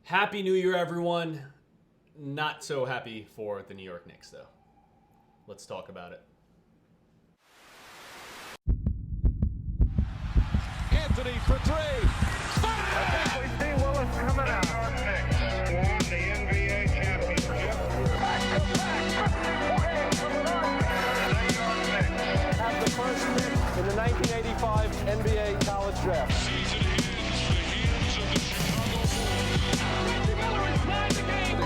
Happy New Year, everyone. Not so happy for the New York Knicks, though. Let's talk about it. Anthony for three. We see Willis coming out. Won the NBA championship. Have the first pick in the 1985 NBA college draft. Season ends the hands of the Chicago Bulls. Reggie Miller is tied the game.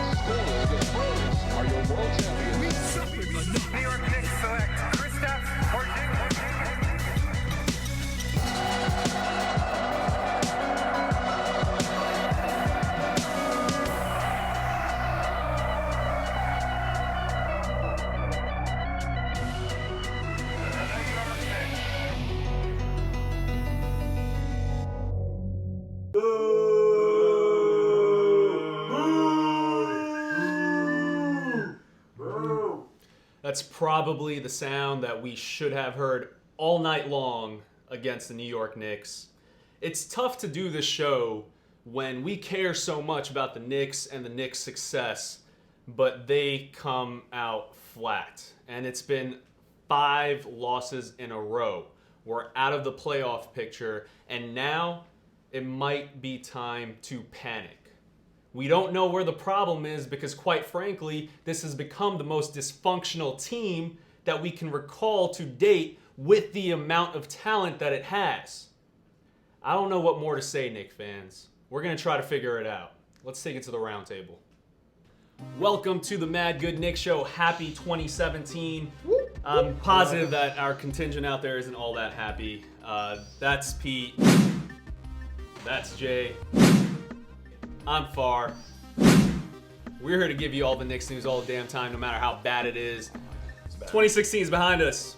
Bulls are your world champions. New York Knicks select Kristaps Porzingis. That's probably the sound that we should have heard all night long against the New York Knicks. It's tough to do this show when we care so much about the Knicks and the Knicks' success, but they come out flat. And it's been 5 losses in a row. We're out of the playoff picture, and now it might be time to panic. We don't know where the problem is because, quite frankly, this has become the most dysfunctional team that we can recall to date with the amount of talent that it has. I don't know what more to say, Knicks fans. We're going to try to figure it out. Let's take it to the round table. Welcome to the MadGood Knicks Show. Happy 2017. I'm positive that our contingent out there isn't all that happy. That's Pete. That's Jay. I'm Far. We're here to give you all the Knicks news all the damn time, no matter how bad it is. 2016 is behind us.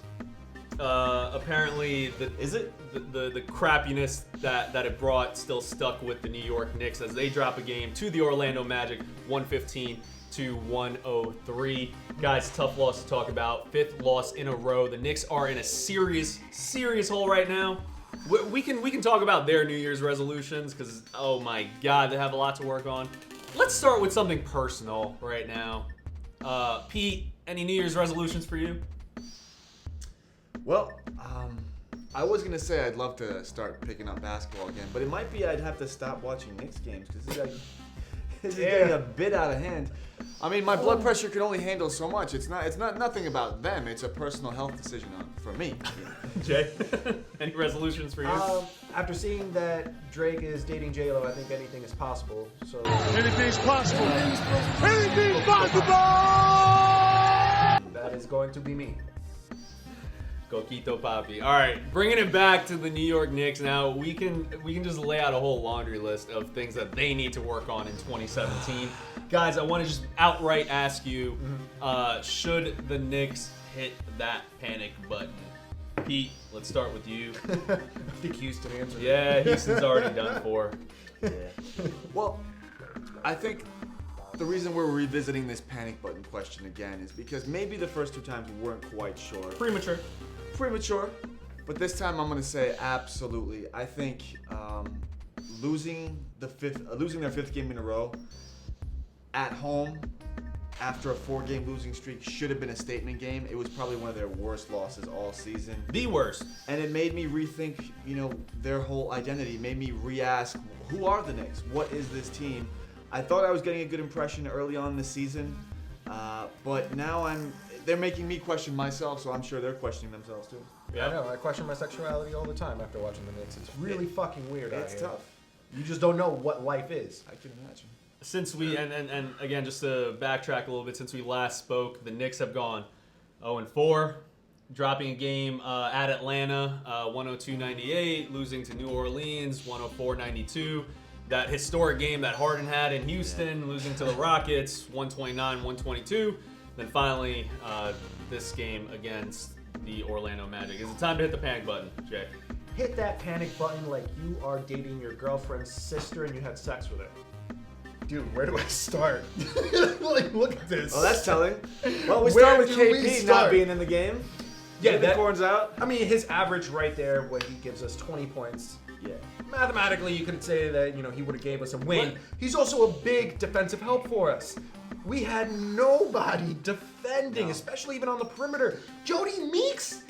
Apparently, the crappiness that it brought still stuck with the New York Knicks as they drop a game to the Orlando Magic, 115-103. Guys, tough loss to talk about. 5th loss in a row. The Knicks are in a serious hole right now. We can talk about their New Year's resolutions because, oh my God, they have a lot to work on. Let's start with something personal right now. Pete, any New Year's resolutions for you? Well, I was going to say I'd love to start picking up basketball again, but it might be I'd have to stop watching Knicks games because this is getting a bit out of hand. I mean, my blood pressure can only handle so much. It's not nothing about them. It's a personal health decision for me. Jay, any resolutions for you? After seeing that Drake is dating J-Lo, I think anything is possible. So Anything's possible. Anything's possible. that is going to be me. Coquito Papi. All right, bringing it back to the New York Knicks now. We can just lay out a whole laundry list of things that they need to work on in 2017. Guys, I want to just outright ask you, should the Knicks hit that panic button? Pete, let's start with you. I think Houston answered. Yeah, Houston's already done for. Yeah. Well, I think the reason we're revisiting this panic button question again is because maybe the first 2 times we weren't quite sure. Premature, but this time I'm going to say absolutely. I think losing their 5th game in a row at home after a 4-game losing streak should have been a statement game. It was probably one of their worst losses all season. The worst. And it made me rethink, their whole identity. It made me re-ask, who are the Knicks? What is this team? I thought I was getting a good impression early on this season, but now they're making me question myself, so I'm sure they're questioning themselves too. Yeah. I know. I question my sexuality all the time after watching the Knicks. It's really fucking weird. It's tough. You just don't know what life is. I can imagine. Since we and again, just to backtrack a little bit, since we last spoke, the Knicks have gone 0-4, dropping a game at Atlanta, 102-98, losing to New Orleans, 104-92. That historic game that Harden had in Houston, losing to the Rockets, 129-122. Then finally, this game against the Orlando Magic. Is it time to hit the panic button, Jay? Hit that panic button like you are dating your girlfriend's sister and you had sex with her. Dude, where do I start? Like, look at this. Oh, that's telling. Well, we Where start with do we KP start? not being in the game. Yeah, that corns out. I mean, his average right there, when he gives us 20 points. Yeah. mathematically, you could say that, he would have gave us a win. What? He's also a big defensive help for us. We had nobody defending, especially even on the perimeter. Jody Meeks?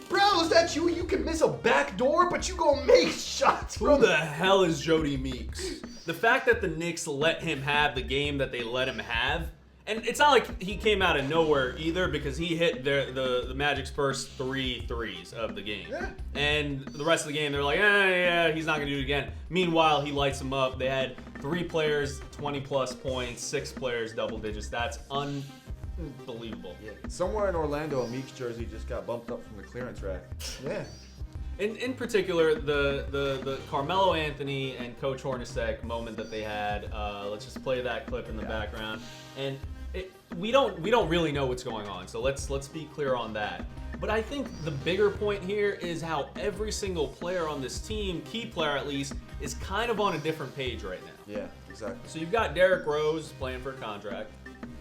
Bro, is that you? You can miss a back door, but you gonna make shots from... Who the hell is Jody Meeks? The fact that the Knicks let him have the game that they let him have, and it's not like he came out of nowhere either, because he hit the Magic's first 3 threes of the game. Yeah. And the rest of the game, they're like, yeah, he's not going to do it again. Meanwhile, he lights them up. They had 3 players, 20-plus points, 6 players, double digits. That's unbelievable. Yeah. Somewhere in Orlando, a Meeks jersey just got bumped up from the clearance rack. Yeah. In particular, the Carmelo Anthony and Coach Hornacek moment that they had. Let's just play that clip in the background. And we don't really know what's going on, so let's be clear on that. But I think the bigger point here is how every single player on this team, key player at least, is kind of on a different page right now. Yeah, exactly. So you've got Derrick Rose playing for a contract.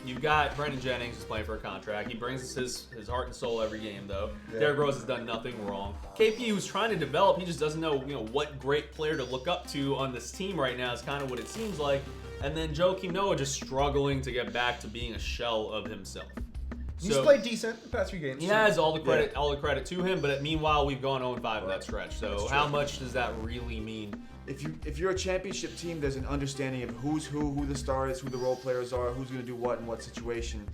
You've got Brendan Jennings who's playing for a contract. He brings us his heart and soul every game, though. Yeah. Derrick Rose has done nothing wrong. KP, who's trying to develop, he just doesn't know, what great player to look up to on this team right now is kind of what it seems like. And then Joakim Noah just struggling to get back to being a shell of himself. He's played decent the past few games. He has all the credit to him, but meanwhile we've gone 0-5 in that stretch. So how much does that really mean? If you're a championship team, there's an understanding of who's who the star is, who the role players are, who's going to do what in what situation.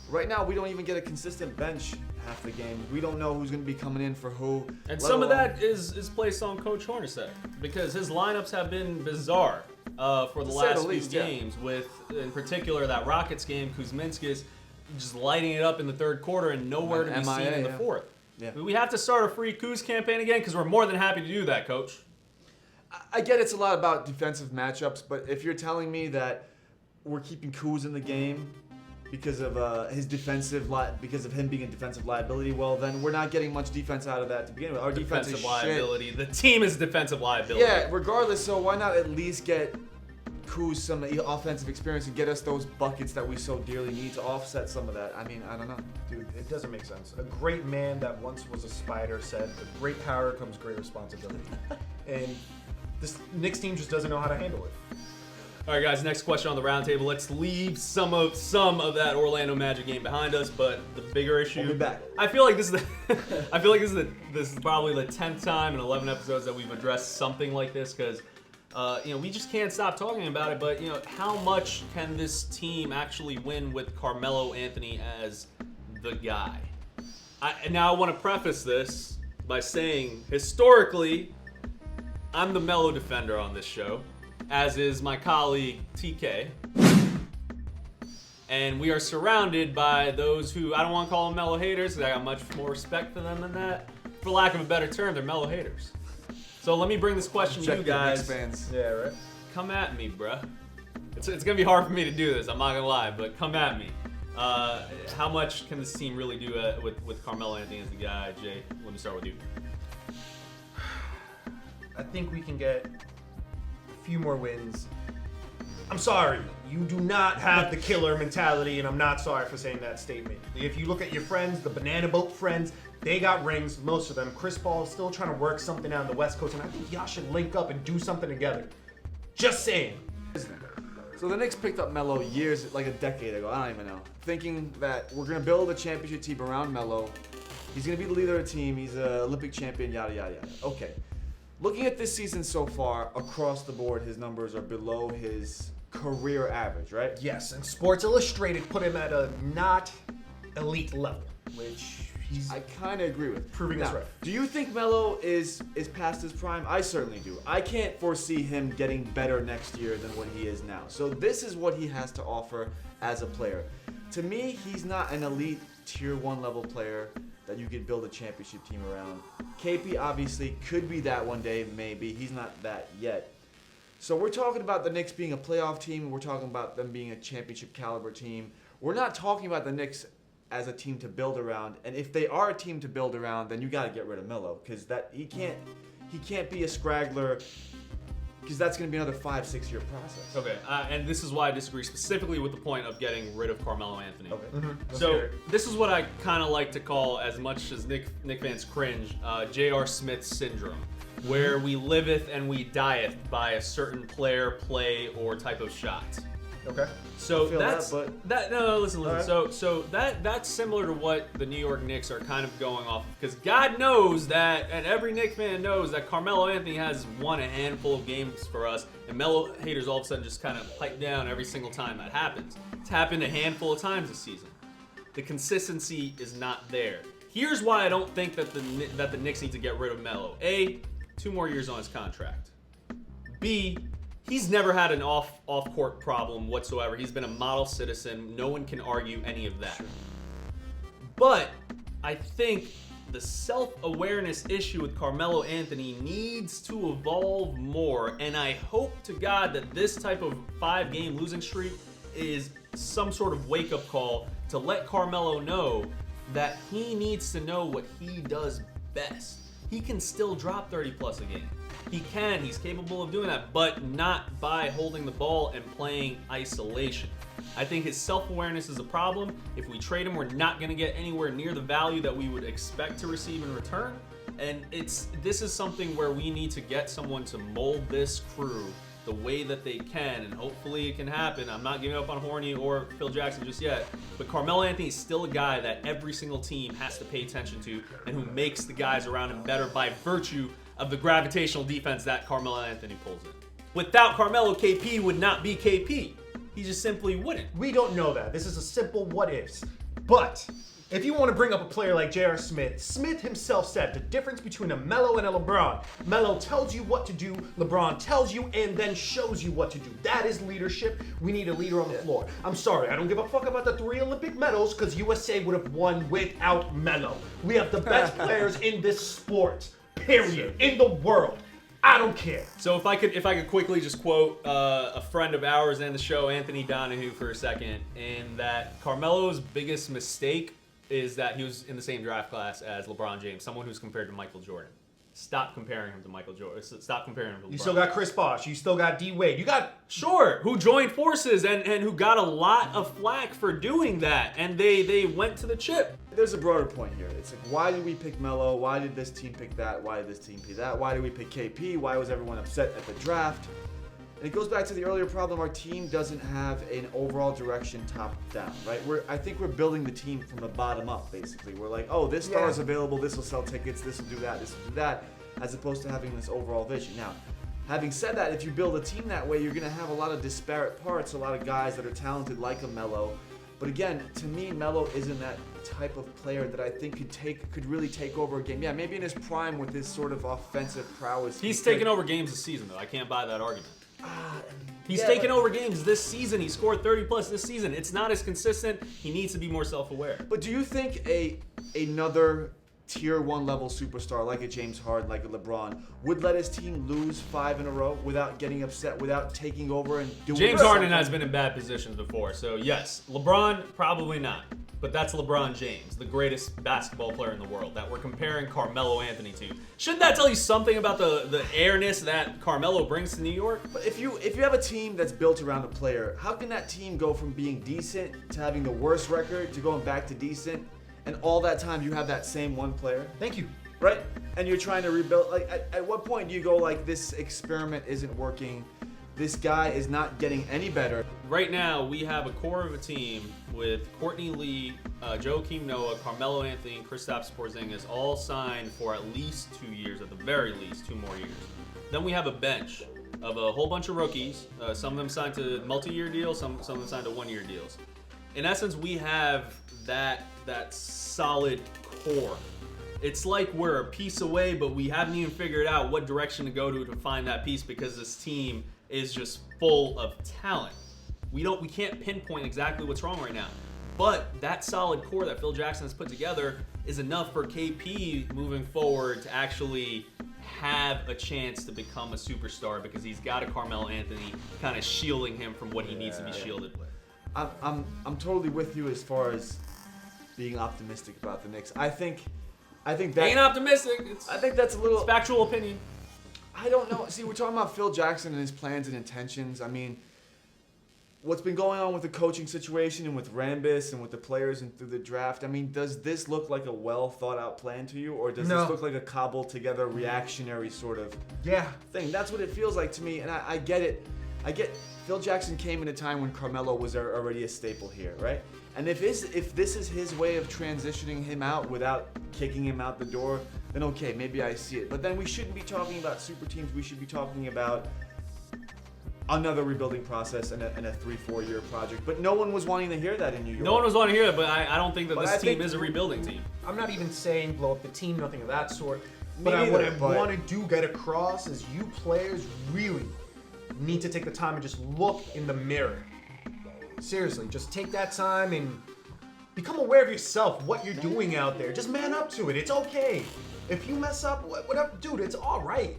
Right now, we don't even get a consistent bench half the game. We don't know who's going to be coming in for who. And some of that is placed on Coach Hornacek, because his lineups have been bizarre for the last few games. With, in particular, that Rockets game, Kuzminskis just lighting it up in the third quarter and nowhere to be seen in the fourth. Yeah. We have to start a free Kuz campaign again, because we're more than happy to do that, Coach. I get it's a lot about defensive matchups, but if you're telling me that we're keeping Kuz in the game because of because of him being a defensive liability, well, then we're not getting much defense out of that to begin with. Our defense is liability. Shit. The team is defensive liability. Yeah, regardless. So why not at least get Kuz some offensive experience and get us those buckets that we so dearly need to offset some of that? I mean, I don't know. Dude, it doesn't make sense. A great man that once was a Spider said, with great power comes great responsibility. And this Knicks team just doesn't know how to handle it. All right, guys. Next question on the roundtable. Let's leave some of that Orlando Magic game behind us, but the bigger issue. We'll be back. I feel like this is probably the 10th time in 11 episodes that we've addressed something like this, because we just can't stop talking about it. But how much can this team actually win with Carmelo Anthony as the guy? Now I want to preface this by saying, historically, I'm the Melo defender on this show, as is my colleague TK. And we are surrounded by those who, I don't want to call them Melo haters, because I got much more respect for them than that. For lack of a better term, they're Melo haters. So let me bring this question to you guys. Fans. Yeah, right? Come at me, bruh. It's going to be hard for me to do this, I'm not going to lie, but come at me. How much can this team really do with Carmelo Anthony as the guy? Jay, let me start with you. I think we can get a few more wins. I'm sorry, you do not have the killer mentality, and I'm not sorry for saying that statement. If you look at your friends, the Banana Boat friends, they got rings, most of them. Chris Paul is still trying to work something out on the West Coast, and I think y'all should link up and do something together. Just saying. So the Knicks picked up Melo years, like a decade ago, I don't even know, thinking that we're going to build a championship team around Melo. He's going to be the leader of the team. He's an Olympic champion, yada, yada, yada. Okay. Looking at this season so far, across the board, his numbers are below his career average, right? Yes, and Sports Illustrated put him at a not elite level, which I kind of agree with. Proving us right. Do you think Melo is past his prime? I certainly do. I can't foresee him getting better next year than what he is now. So this is what he has to offer as a player. To me, he's not an elite tier 1 level player that you could build a championship team around. KP obviously could be that one day, maybe. He's not that yet. So we're talking about the Knicks being a playoff team. We're talking about them being a championship caliber team. We're not talking about the Knicks as a team to build around. And if they are a team to build around, then you got to get rid of Melo, because he can't be a scraggler, because that's going to be another 5-6 year process. Okay, and this is why I disagree specifically with the point of getting rid of Carmelo Anthony. Okay. Mm-hmm. So this is what I kind of like to call, as much as Knick fans cringe, J.R. Smith syndrome. where we liveth and we dieth by a certain player, play, or type of shot. Okay. So feel that's that, but- that. No, listen. All right. So that's similar to what the New York Knicks are kind of going off of, because God knows that, and every Knicks fan knows that Carmelo Anthony has won a handful of games for us, and Melo haters all of a sudden just kind of pipe down every single time that happens. It's happened a handful of times this season. The consistency is not there. Here's why I don't think that the Knicks need to get rid of Melo. A, 2 more years on his contract. B, he's never had an off-court problem whatsoever. He's been a model citizen. No one can argue any of that. But I think the self-awareness issue with Carmelo Anthony needs to evolve more, and I hope to God that this type of 5-game losing streak is some sort of wake-up call to let Carmelo know that he needs to know what he does best. He can still drop 30 plus a game. He can, he's capable of doing that, but not by holding the ball and playing isolation. I think his self-awareness is a problem. If we trade him, we're not going to get anywhere near the value that we would expect to receive in return. And this is something where we need to get someone to mold this crew the way that they can, and hopefully it can happen. I'm not giving up on Horny or Phil Jackson just yet, but Carmelo Anthony is still a guy that every single team has to pay attention to, and who makes the guys around him better by virtue of the gravitational defense that Carmelo Anthony pulls in. Without Carmelo, KP would not be KP. He just simply wouldn't. We don't know that. This is a simple what ifs. But if you want to bring up a player like J.R. Smith, Smith himself said the difference between a Melo and a LeBron. Melo tells you what to do, LeBron tells you and then shows you what to do. That is leadership. We need a leader on the floor. I'm sorry, I don't give a fuck about the 3 Olympic medals because USA would have won without Melo. We have the best players in this sport, period, in the world. I don't care. So if I could quickly just quote a friend of ours and the show, Anthony Donahue, for a second, in that Carmelo's biggest mistake is that he was in the same draft class as LeBron James, someone who's compared to Michael Jordan. Stop comparing him to Michael Jordan. Stop comparing him to LeBron. You still got Chris Bosh. You still got D Wade. You got Sure, who joined forces and who got a lot of flack for doing that, and they went to the chip. There's a broader point here. It's like, why did we pick Melo? Why did this team pick that? Why did this team pick that? Why did we pick KP? Why was everyone upset at the draft? And it goes back to the earlier problem. Our team doesn't have an overall direction top down, right? I think we're building the team from the bottom up, basically. We're like, oh, this star is available. This will sell tickets. This will do that. This will do that, as opposed to having this overall vision. Now, having said that, if you build a team that way, you're going to have a lot of disparate parts, a lot of guys that are talented like a Melo. But again, to me, Melo isn't that type of player that I think could really take over a game. Yeah, maybe in his prime with his sort of offensive prowess. He's taken over games this season, though. I can't buy that argument. He's yeah, taken over games this season. He scored 30 plus this season. It's not as consistent. He needs to be more self-aware. But do you think another tier 1 level superstar like a James Harden, like a LeBron, would let his team lose 5 in a row without getting upset, without taking over and doing James something? Harden has been in bad positions before, so yes. LeBron, probably not. But that's LeBron James, the greatest basketball player in the world, that we're comparing Carmelo Anthony to. Shouldn't that tell you something about the airness that Carmelo brings to New York? But if you have a team that's built around a player, how can that team go from being decent to having the worst record to going back to decent, and all that time you have that same one player? Thank you. Right? And you're trying to rebuild. Like, at what point do you go like, this experiment isn't working? This guy is not getting any better. Right now, we have a core of a team with Courtney Lee, Joakim Noah, Carmelo Anthony, and Kristaps Porzingis all signed for at least 2 years, at the very least 2 more years. Then we have a bench of a whole bunch of rookies. Some of them signed to multi-year deals, some of them signed to 1-year deals. In essence, we have that solid core. It's like we're a piece away, but we haven't even figured out what direction to go to find that piece, because this team is just full of talent. We can't pinpoint exactly what's wrong right now. But that solid core that Phil Jackson has put together is enough for KP moving forward to actually have a chance to become a superstar, because he's got a Carmelo Anthony kind of shielding him from what he needs to be shielded with. I'm totally with you as far as being optimistic about the Knicks. I think that Ain't optimistic. I think that's a little factual opinion. I don't know. See, we're talking about Phil Jackson and his plans and intentions. I mean, what's been going on with the coaching situation and with Rambis and with the players and through the draft, I mean, does this look like a well thought out plan to you, or does this look like a cobbled together reactionary sort of thing? That's what it feels like to me, and I get it. I get Phil Jackson came in a time when Carmelo was already a staple here, right? And if this is his way of transitioning him out without kicking him out the door, then okay, maybe I see it. But then we shouldn't be talking about super teams. We should be talking about another rebuilding process and a 3-4 year project. But no one was wanting to hear that in New York. No one was wanting to hear that, but I don't think that this team is a rebuilding team. I'm not even saying blow up the team, nothing of that sort. But What I want to do get across is you players really need to take the time and just look in the mirror. Seriously, just take that time and become aware of yourself, what you're doing out there. Just man up to it. It's okay. If you mess up, whatever, dude, it's all right.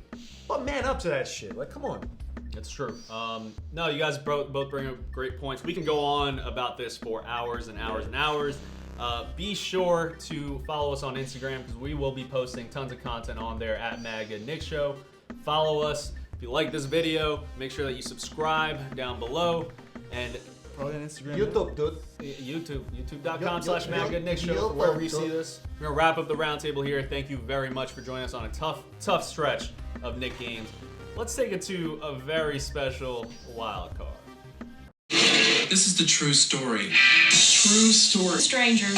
But man up to that shit. Like, come on. That's true. No, you guys both bring up great points. We can go on about this for hours and hours and hours. Be sure to follow us on Instagram because we will be posting tons of content on there at MadGood Knicks Show. Follow us. If you like this video, make sure that you subscribe down below. And probably on Instagram. YouTube, dude. YouTube.com/MadGood Knicks Show, wherever you see this. We're going to wrap up the roundtable here. Thank you very much for joining us on a tough stretch of Knick games. Let's take it to a very special wild card. This is the true story. True story. Strangers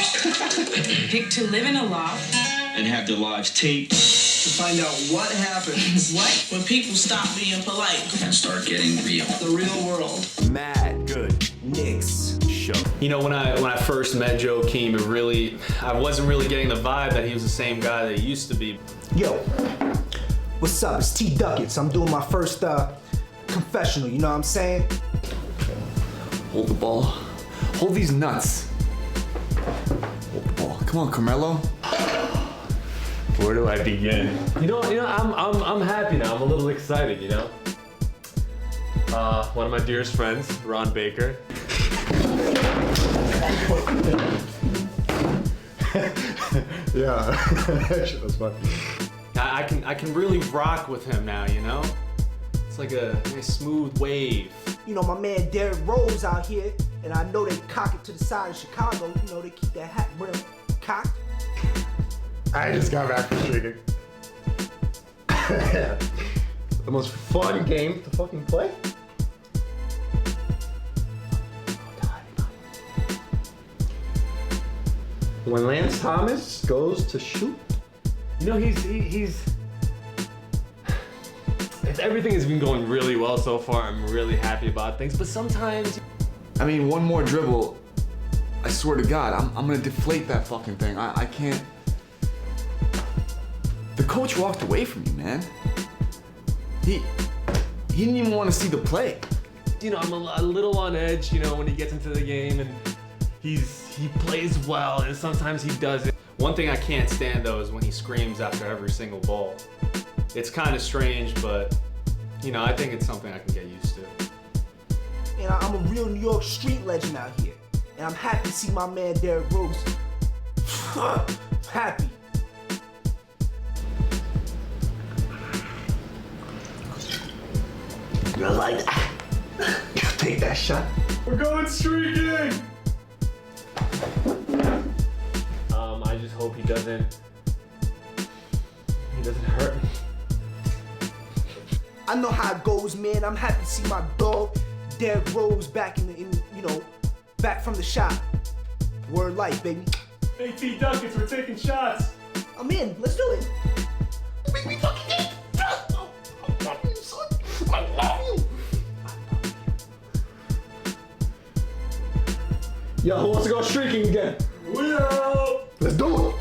pick to live in a loft And have their lives taped to find out what happens when people stop being polite and start getting real. the real world. MadGood Knicks Show. You know, when I first met Joe Keem, I wasn't really getting the vibe that he was the same guy that he used to be. Yo, what's up? It's T Duckets. I'm doing my first confessional, you know what I'm saying? Hold the ball. Hold these nuts. Hold the ball. Come on, Carmelo. Where do I begin? You know, I'm happy now. I'm a little excited, you know. One of my dearest friends, Ron Baker. Yeah, that shit was funny. I can really rock with him now, you know? It's like a nice smooth wave. You know, my man Derrick Rose out here, and I know they cock it to the side of Chicago. You know, they keep that hat brim cocked. I just got back from shooting. The most fun game to fucking play. When Lance Thomas goes to shoot, You know, he's. Everything has been going really well so far. I'm really happy about things, but sometimes. I mean, one more dribble. I swear to God, I'm gonna deflate that fucking thing. I can't. The coach walked away from me, man. He didn't even want to see the play. You know, I'm a little on edge, you know, when he gets into the game, and he plays well, and sometimes he doesn't. One thing I can't stand though is when he screams after every single ball. It's kind of strange, but you know, I think it's something I can get used to. And I'm a real New York street legend out here. And I'm happy to see my man Derrick Rose. Happy. you like that? You take that shot. We're going streaking! I just hope he doesn't hurt me. I know how it goes, man. I'm happy to see my dog Derrick Rose back back from the shop. Word life, baby. Hey, T Duckets, we're taking shots. I'm in. Let's do it. Make me fucking in. I love you, son. I love you. Yo, who wants to go streaking again? We out! Let's do it.